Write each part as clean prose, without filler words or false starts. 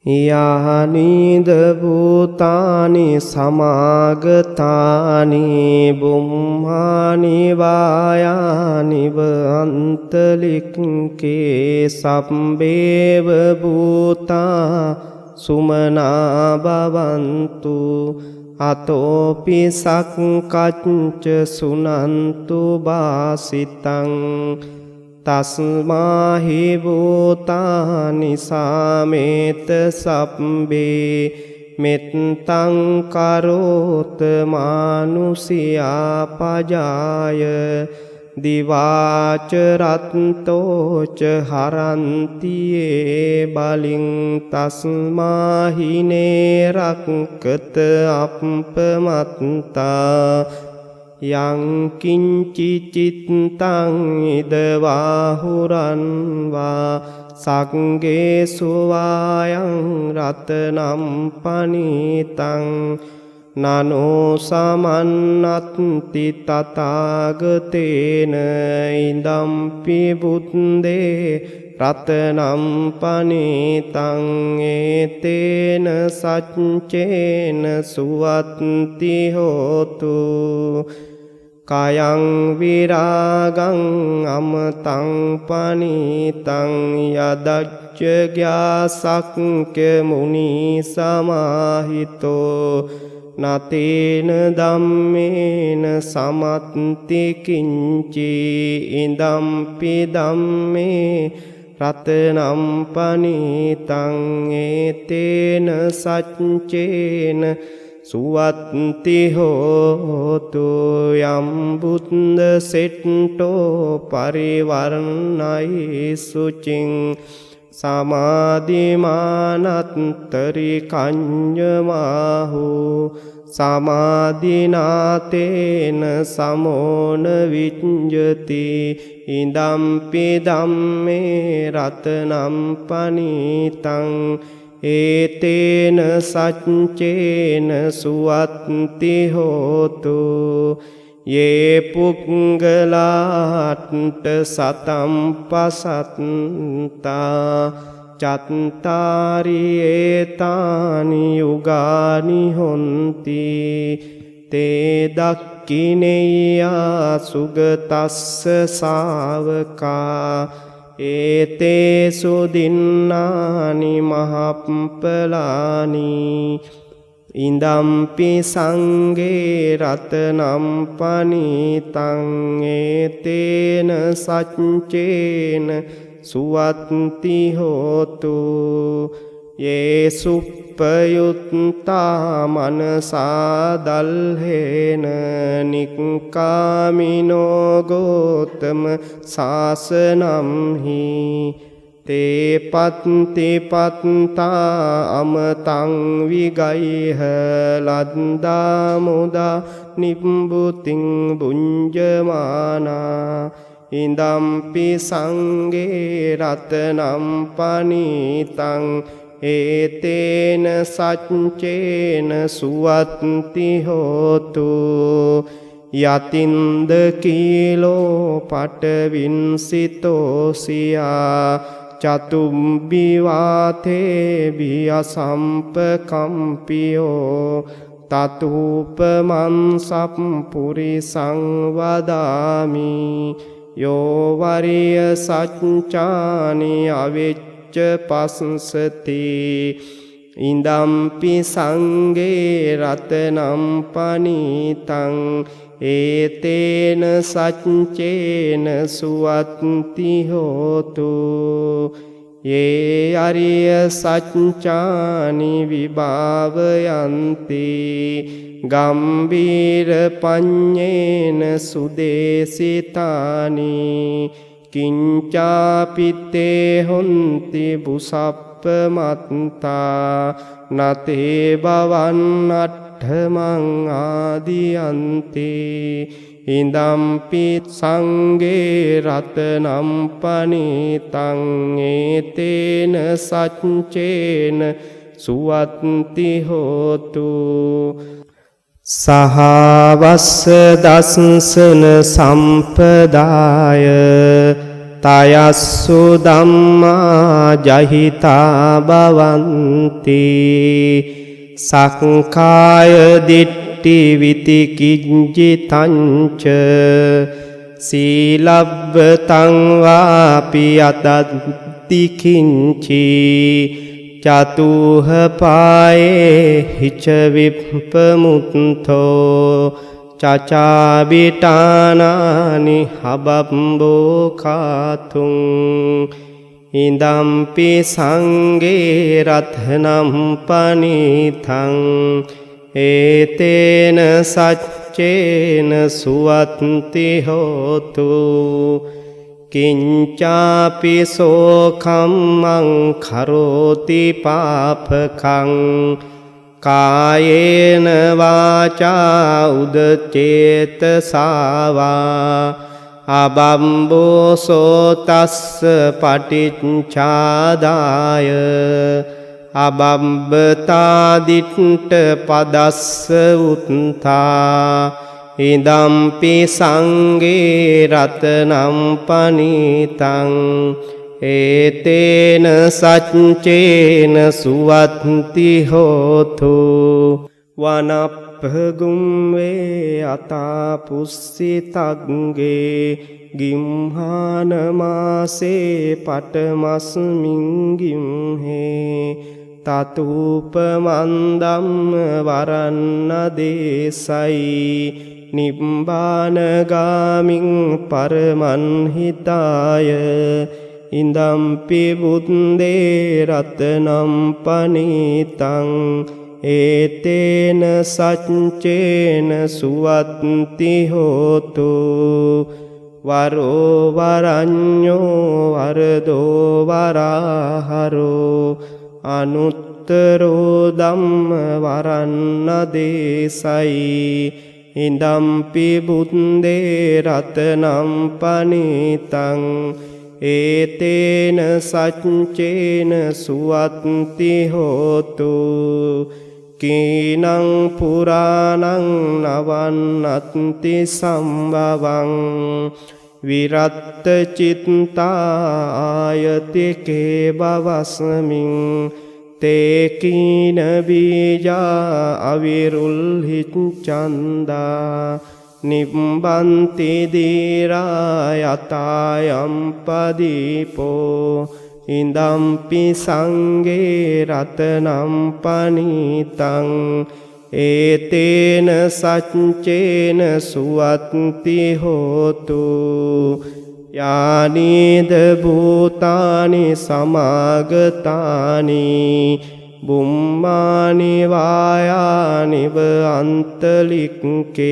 यानि भूतानि समागतानि बुम्हानि वायानि अन्तलिङ्गे सम्भेव भूता सुमना भवन्तु अतोऽपि सक्कच्च सुनन्तु भासितं तस्माहि भूतानि सामेत सब्बे मित्तं करोत मानुषिया पजाय दिवाच रत्तोच हरन्ति ये बलिं तस्माहि नेरक्कत अपमत्ता यं किञ्चिच्चित्तं इदवाहुरन् वा संगेषु वायं रत्नं पनीतं ननो समन्नत्ति तथागतेन इदम्पि बुद्धे रत्नं पनीतं एतेन सच्चेन सुवत्ति होतु कायं विरागं अमतं पनीतं यदज्ञासक्य मुनिसमाहितो न तेन धम्मेन समत्ति किञ्चि इदम्पि धम्मे रत्नं पनीतं एतेन सच्चेन सुवत्ति होतु यं बुद्धसेट्टो परिवर्णयि शुचिं समाधिमानन्तरिकञ्जमाहु समाधिनातेन समो न विञ्जति इदम्पि धम्मे रत्नं पनीतं एतेन सच्चेन सुवत्ति होतु ये पुङ्गलाट् शतं पसन्ता चत्तारि एतानि युगानि हन्ति ते दक्खिनेया सुगतस्य शावका एतेषु दिन्नानि महाफलानि इदम्पि संगे रत्नं पनीतं एतेन सच्चेन सुवत्ति होतु ये सुपयुक्ता मनसा दल्हेन निक्कामिनो गौतम शासनं हि ते पत्ति पत्ता अमतं विगैह लद्दा मुदा निम्बुतिं भुञ्जमाना इदम्पि संगे रत्नं पनीतं एतेन सच्चेन सुवत्ति होतु यतिन्दकीलो पटविंसितोऽसिया चतुम्बिवातेभियसम्पकम्पियो ततूपमं सपुरिसं वदामि यो वर्यसच्चानि अविच्च पश्यति इदम्पि संगे रत्नं पनीतं एतेन सच्चेन सुवत्ति होतु ये अर्यसच्चानि विभावयन्ति गम्भीरपञ्चेन सुदेशितानि किञ्चापि ते हन्ति भूषप्पमत्ता न ते भवन्नट्ठमं आदियन्ति इदम्पि संगे रत्नं पनीतं एतेन सच्चेन सुवत्ति होतु सहावस्य दंसन संपदाय තයස්සු ධම්මා ජහිතා භවಂತಿ සක්කාය දිට්ඨි විතිකිංජිතංච සීලබ්බතං වාපි අතත්ති කිංචි චතුහ පායේ හිච විප්පමුත්තෝ චචාබිටානානි හබම්බෝ කාතුං ඉදම්පි සංගේ රත්නම් පනිතං ඒතේන සච්චේන සුවත්ති හෝතු කිංචාපි සෝකම්මං කරෝති පාපකං කායේන වාචා උදචේතසාවා අබම්බෝසෝ තස්ස පටිච්චාදාය අබම්බතාදිට්ඨ පදස්ස උත්තා ඉදම්පි සංගේ රතනම් පනිතං ඒතේන සච්චේන සුවත්ති හෝතු වනප්පගුම් වේ අතා පුස්සිතග්ගේ ගිම්හාන මාසේ පටමස්මින් ගිම්හේ තතූපමන්දම්ම වරන්න දේසයි නිබ්බානගාමින් පරමන්හිතාය ඉදම්පි බුද්දේ රතනම් පනිතං ඒතේන සච්චේන සුවත්ති හෝතු වරෝ වරඤ්ඤෝ වරදෝ වරහරෝ අනුත්තරෝ ධම්ම වරන්න දේසයි ඉදම්පි බුද්දේ රතනම් පනිතං ඒතේන සච්චේන සුවත්ති හෝතු කීනං පුරාණං නවන්නත්ති සම්භවං විරත්ත චිත්තායති කේබවස්මින් තේ කීන බීජා අවිරුල්හි චන්දා නිබ්බන්ති දීරා යතායම් පදීපෝ ඉදම්පි සංගේ රතනම් පනිතං ඒතේන සච්චේන සුවත්ති හෝතු යානිද භූතානි සමාගතානි බුම්මානි වායානිව අන්තලික්කේ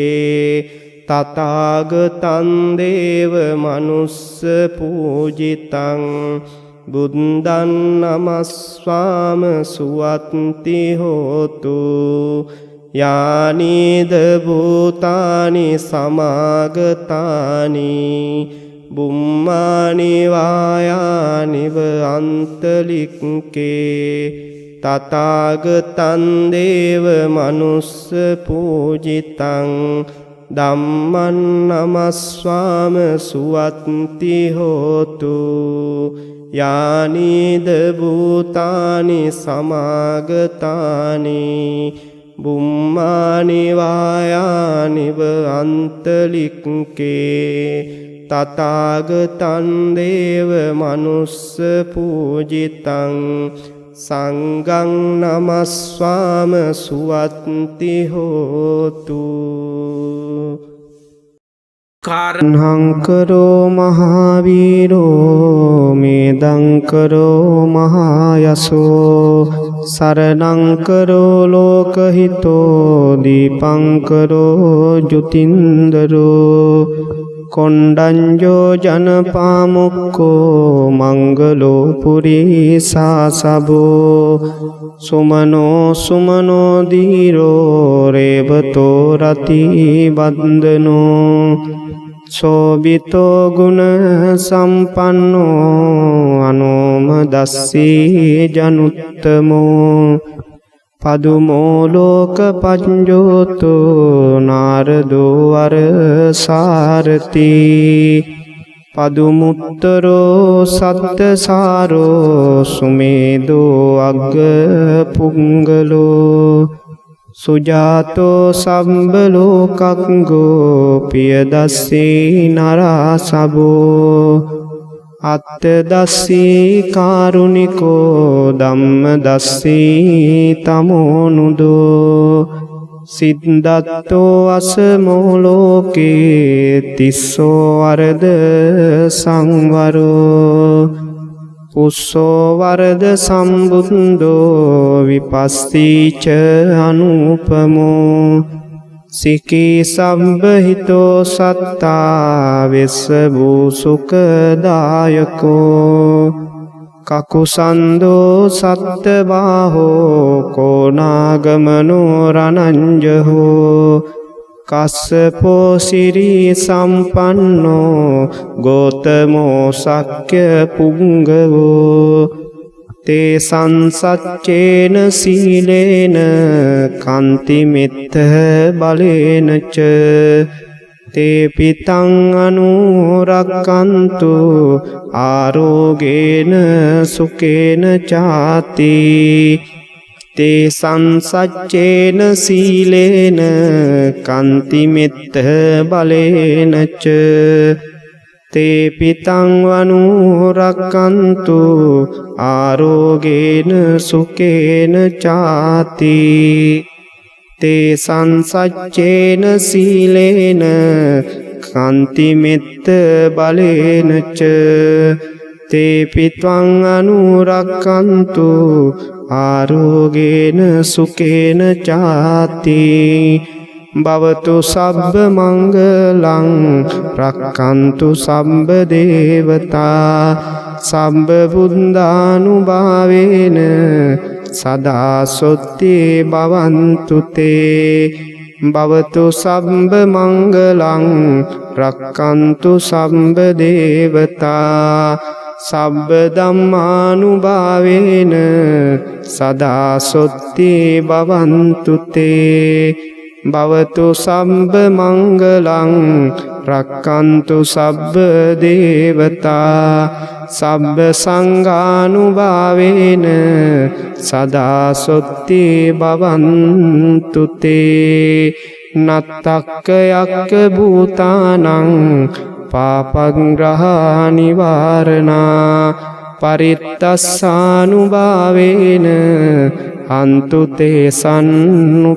තථාගතං දේව මනුස්ස පූජිතං බුද්දං නමස්වාම සුවත්ති හෝතු යානිද භූතානි සමාගතානි බුම්මානි වායානිව අන්තලික්කේ තථාගතං දේව මනුස්ස පූජිතං ධම්මං නමස්වාම සුවත්ති හෝතු යානිද භූතානි සමාගතානි බුම්මානි වායානිව අන්තලික්කේ තථාගතං දේව මනුස්ස පූජිතං සංඝං නමස්වාම සුවත්ති හෝතු කාරණංකරෝ මහාවීරෝ මේදංකරෝ මහායසෝ සරණංකරෝ ලෝකහිතෝ දීපංකරෝ ජුතින්දරෝ කොණ්ඩඤ්ඤෝ ජනපාමුක්ඛෝ මංගලෝ පුරීසාසබෝ සුමනෝ සුමනෝ දීරෝ රේවතෝ රති බන්දනෝ සෝබිතෝ ගුණ සම්පන්නෝ අනෝමදස්සී ජනුත්තමෝ පදුමෝ ලෝක පඤ්ඤෝතෝ නාරදෝ වර සාරති පදුමුත්තරෝ සත්තසාරෝ සුමේදෝ අග්ග පුංගලෝ සුජාතෝ සම්බලෝකංගෝ පියදස්සී නරාසබෝ අත්තදස්සී කාරුණිකෝ ධම්මදස්සී තමෝනුදෝ සිද්ධත්තෝ අසමෝලෝකේ තිස්සෝ වරද සංවරෝ පුස්සෝ වරද සම්බුද්ධෝ විපස්සීච අනුපමෝ සිකී සම්බහිතෝ සත්තා වෙස්සබූ සුඛදායකෝ කකුසන්දෝ සත්තබාහෝ කෝනාගමනෝ රණංජහෝ කස්සපෝ සිරී සම්පන්නෝ ගෝතමෝ සක්්‍ය පුංගවෝ තේ සංසච්චේන සීලේන කන්තිමිත්ත බලේනච තේ පිතං අනුරක්කන්තු ආරෝගේන සුකේන චාති තේ සංසච්චේන සීලේන කන්තිමිත්ත බලේනච තේ පිතං අනුරක්කන්තු ආරෝගේන සුකේන චාති තේ සංසච්චේන සීලේන කන්තිමිත්ත බලේනච තේ පිත්වං අනුරක්කන්තු ආරෝගේන සුකේන චාති භවතු සබ්බ මංගලං රක්칸තු සම්බ දේවතා සම්බ බුද්ධානුභාවේන සදා සොත්ති භවන්තු තේ භවතු සම්බ මංගලං රක්칸තු සම්බ දේවතා සබ්බ ධම්මානුභාවේන සදා සොත්ති භවන්තු තේ භවතු සම්බ මංගලං රක්칸තු සබ්බ දේවතා සබ්බ සංඝානුභාවේන සදා සොත්ති භවන්තු තේ නත්තක්ක යක්ක භූතානං පාපග්‍රහා නිවාරණා පරිත්තස්සානුභාවේන හන්තු තේ සන්නුපන්දවේ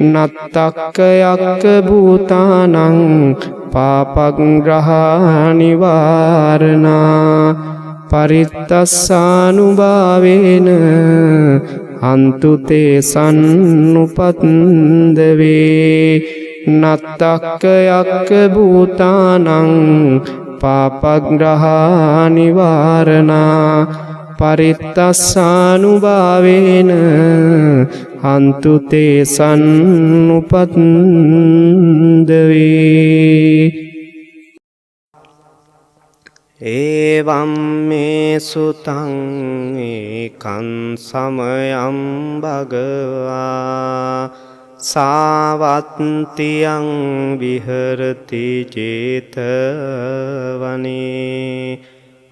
නත්තක්ක යක්ක භූතානං පාපග්‍රහා නිවාරණා පරිත්තස්සානුභාවේන හන්තු තේ සන්නුපන්දවේ නත්තක්ක යක්ක භූතානං පාපග්‍රහා නිවාරණා පරිත්තස්සානුභාවේන හන්තු තේ සන්නුපන්දවේ ඒවම් මේ සුතං ඒකං සමයං භගවා සාවත්තියං විහරති චේතවනේ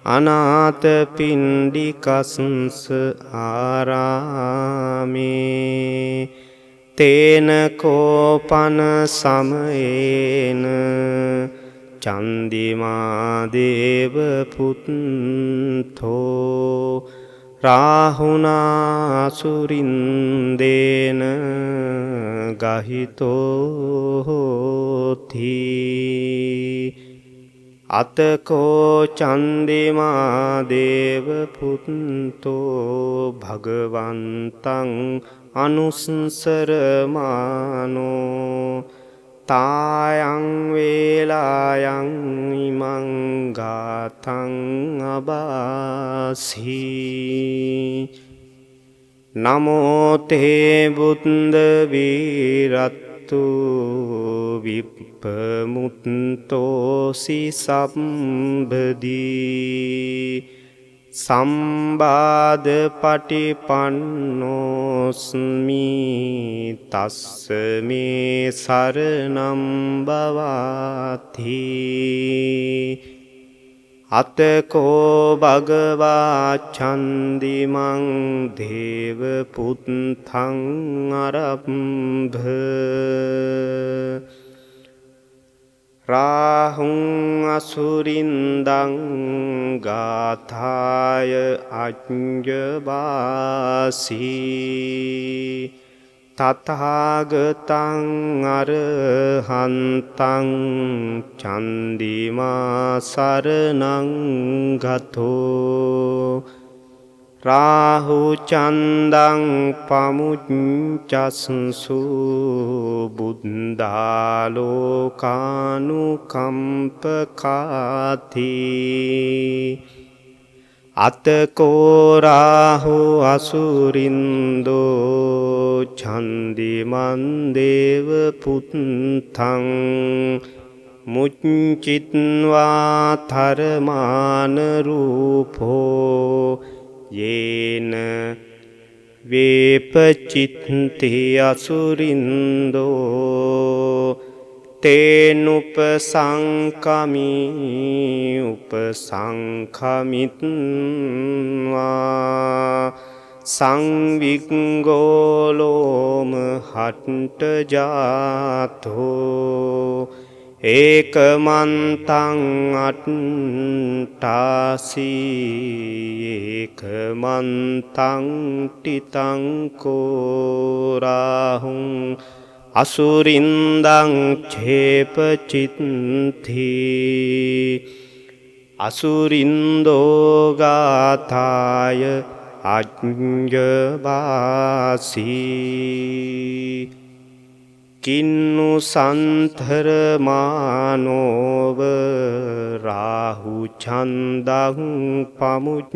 අනාථපිණ්ඩිකස්ස ආරාමේ තේන කෝපන සමයේන චන්දිමා දේව පුත්තෝ රාහුනා සුරින්දේන ගහිතෝති අතකෝ චන්දිමා දේව පුත්තෝ භගවන්තං අනුස්සරමානෝ තායං වේලායන් ඉමං ගාතං අබාසී නමෝ තේ බුද්ධ වීරත්තු විප්පමුත්තෝසි සම්බදී සම්බාධ පටිපන්නෝස්මි තස්ස මේ සරණම් භවාති අතකෝ භගවා චන්දිමං දේව පුත්තං අරම්භ රාහුං අසුරින්දං ගාථාය අඤ්ඤවාසී තථාගතං අරහන්තං චන්දිමා සරණං ගතෝ රාහු චන්දං පමුච්චස්සු බුද්ධාලෝකානුකම්පකාති අතකෝ රාහු අසුරින්දෝ චන්දිමන් දේව පුත්තං මුච්චිත්වා තරමාන රූපෝ යේන වේපචිත්ති අසුරින්දෝ තේනුපසංකමි උපසංඛමිත්වා සංවිග්ගෝලෝම හට්ට ජාතෝ ඒකමන්තං අට්ඨාසී ඒකමන්තං ටිතං කෝරාහුං අසුරින්දං ඡේපචිත්ති අසුරින්දෝ ගාථාය අඤ්ඤවාසී කින්නු සන්තරමානෝව රාහු ඡන්දං පමුච්චසී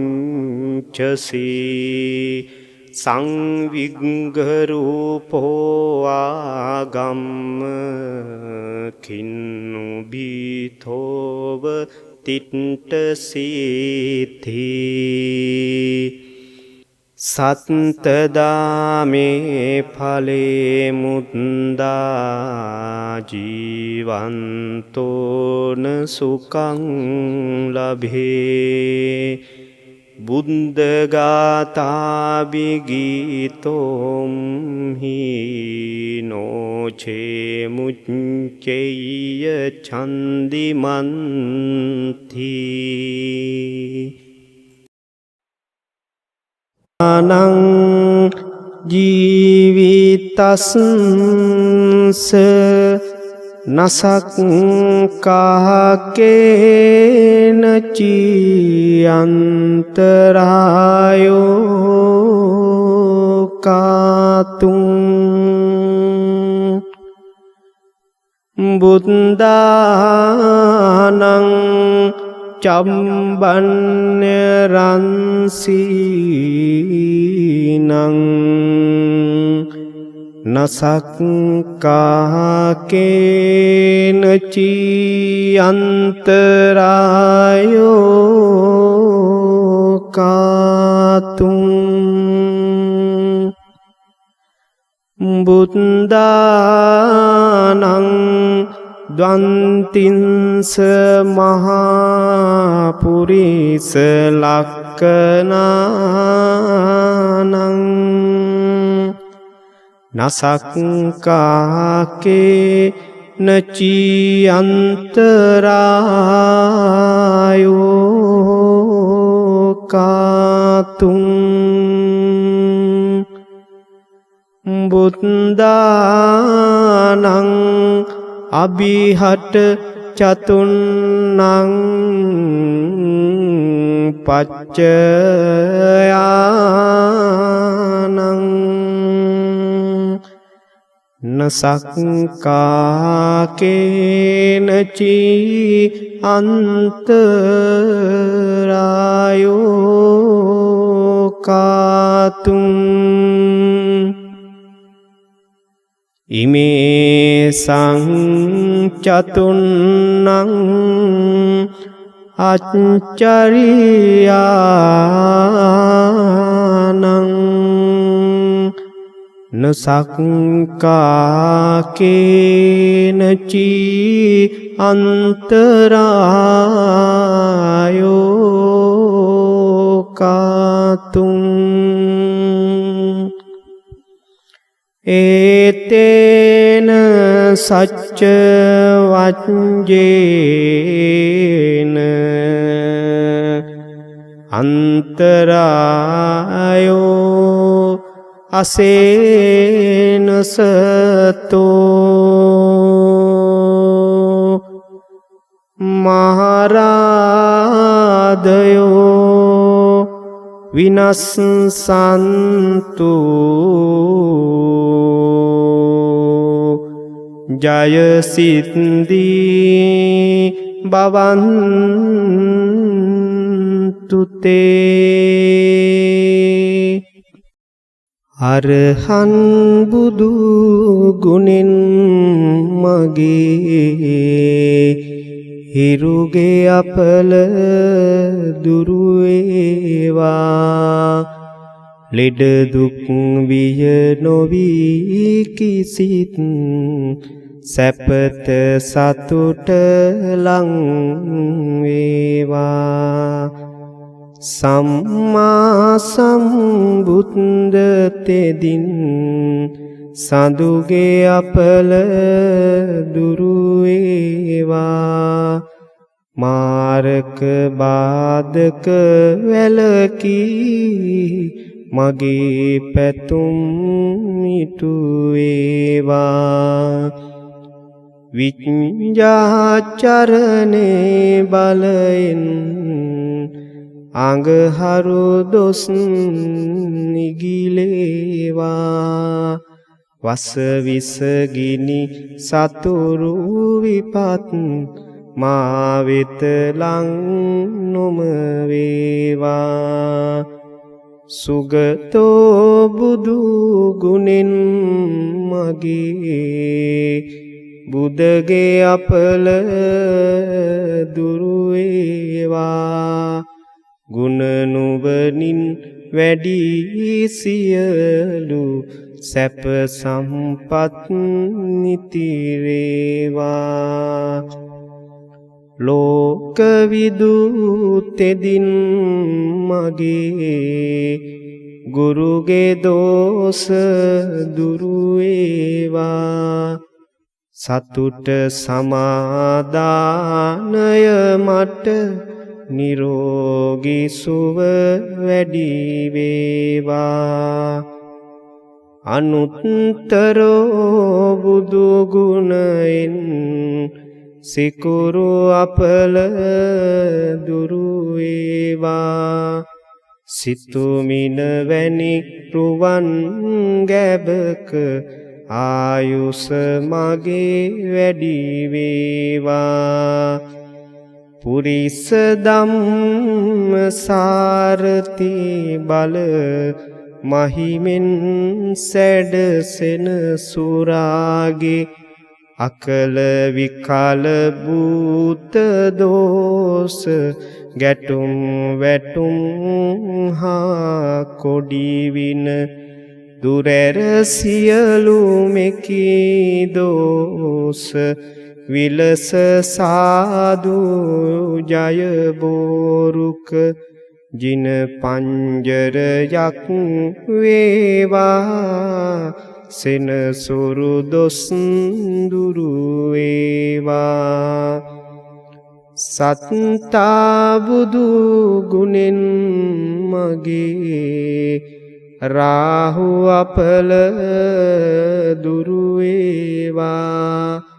සංවිග්ගරූපෝ ආගම්ම කින්නු බීතෝව තිට්ඨසීති සත්තදාමේ ඵලේ මුද්දා ජීවන්තෝන සුඛං ලභේ බුද්ධ ගාථා විගීතෝම් හීනෝචේ මුච්චේය චන්දිමන්ති අනං ජීවිතස්ස නසක්කාකේන චියන්තරායෝ කාතුං බුද්ධානං චම්බන්‍ය රන්සීනං නසක්කාකේන චියන්තරායෝ කාතුං බුද්ධානං ද්වන්තින්ස මහා පුරිස ලක්ඛනානං නසක්කාකේ නචියන්තරායෝ කාතුං බුද්ධානං අභිහට චතුන්නං පච්චයානං නසක්කාකේනචි අන්තරායෝ කාතුං ඉමේ සංචතුන්නං අච්චරියානං නසක්කාකේනචි අන්තරායෝ කාතුං ඒතේන සච්ච වච්ජේන අන්තරායෝ අසේනසතෝ මහරාදයෝ විනස්සන්තු ජයසිද්දී බවන්තුතේ අරහන් බුදු ගුණෙන් මගේ හිරුගේ අපල දුරු වේවා ලෙඩ දුක් විය නොවී කිසිත් සැපත සතුට ලං වේවා සම්මා සම්බුද්ධ තෙදින් සඳුගේ අපල දුරු වේවා මාරක බාධක වැළකී මගේ පැතුම් ඉටු වේවා විඤ්ඤාචරණේ බලෙන් අඟහරු දොස් නිගිලේවා වස විස ගිනි සතුරු විපත් මා වෙත ලං නොම වේවා සුගතෝ බුදු ගුණෙන් මගේ බුදගේ අපල දුරු වේවා ගුණ නුවණින් වැඩි සියලු සැප සම්පත් නිතිරේවා ලෝක විදුතෙදින් මගේ ගුරුගේ දෝෂ දුරු වේවා සතුට සමාදානය මට නිරෝගී සුව වැඩි වේවා අනුත්තරෝ බුදු ගුණෙන් සිකුරු අපල දුරු වේවා සිතුමින වැනි රුවන් ගැබක ආයුෂ මගේ වැඩි වේවා පුරිස ධම්ම සාරති බල මහිමෙන් සැඩසෙන සුරාගේ අකල විකල භූත දෝෂ ගැටුම් වැටුම් හා කොඩි වින දුරැර සියලු මෙකී දෝෂ විලස සාදු ජය බෝරුක ජින පංජරයක් වේවා සෙනසුරු දොස් දුරු වේවා සත්තා බුදු ගුණෙන් මගේ රාහු අපල දුරු වේවා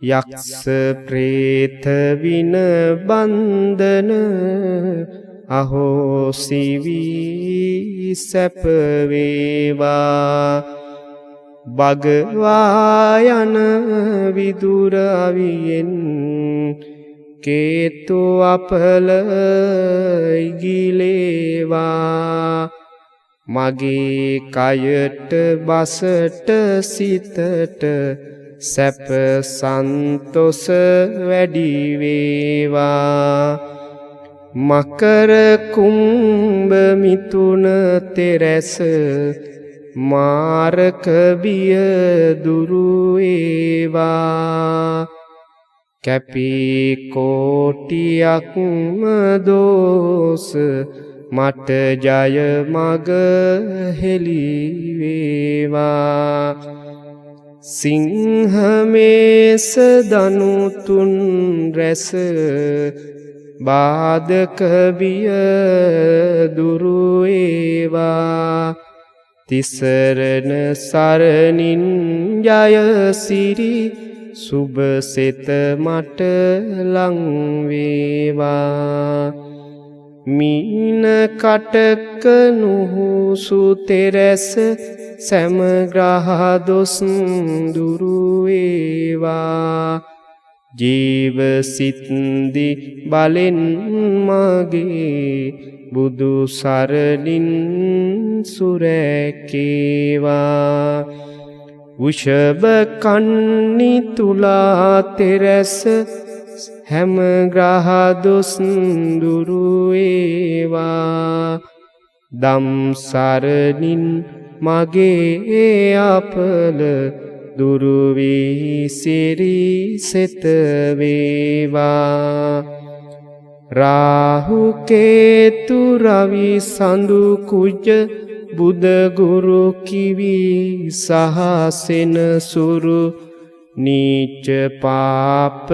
යක්ෂ ප්‍රේත වින බන්ධන අහෝසි වී සැප වේවා භගවා යන විදුර අවියෙන් කේතු අපල ඉගිලේවා මගේ කයට බසට සිතට සැප සන්තොස වැඩි වේවා මකර කුම්භ මිථුන තෙරැස මාරක බිය දුරු වේවා කැපී කෝටියක්ම දෝස මට ජය මග හෙළි වේවා සිංහ මේස දනු තුන් රැස බාධක බිය දුරු වේවා තිසරණ සරණින් ජය සිරි සුබ සෙත මට ලං වේවා මීන කටක නුහුසු තෙරැස සෑම ග්‍රහ දොස් දුරු වේවා ජීව සිත්දි බලෙන් මගේ බුදු සරණින් සුරැකේවා වෘෂභ කන්නි තුලා තෙරැස හැම ග්‍රහ දොස් දුරු වේවා දම් සරණින් මගේ අපල දුරු වී සිරි සෙත වේවා රාහු කේතු රවි සඳු කුජ බුද ගුරු කිවි සහසෙන සුරු නීච පාප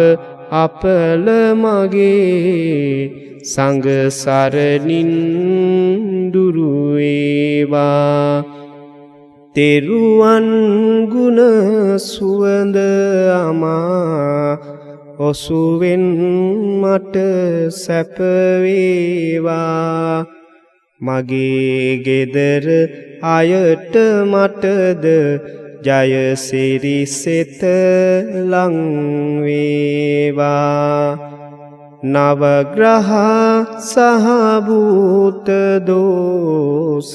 අපල මගේ සංඝ සරණින් දුරු වේවා තෙරුවන් ගුණ සුවඳ අමා ඔසුවෙන් මට සැප වේවා මගේ ගෙදර අයට මටද ජය සිරි සෙත ලං වේවා නවග්‍රහ සහ භූත දෝස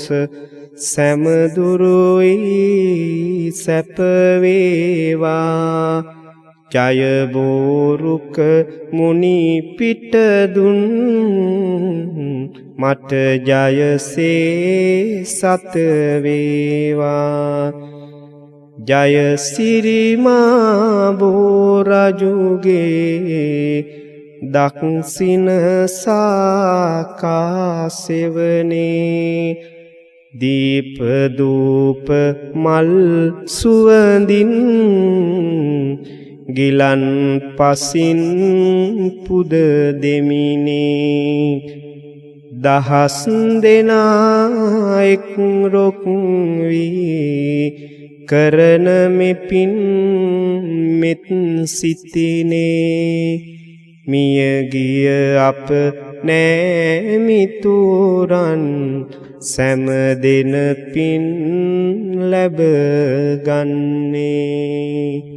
සෑම දුරුයි සැප වේවා ජය බෝරුක මුනි පිට දුන් මට ජයසේ සත වේවා ජය සිරිමා බෝරජුගේ දක්සින සාකාසෙවනේ දීප දූප මල් සුවඳින් ගිලන් පසින් පුද දෙමිනේ දහස් දෙනා එක් රොක් වී කරන මෙපින් මෙත් සිතිනේ මිය ගිය අප නෑමිතුරන් සෑම දෙන පින් ලැබ ගන්නේ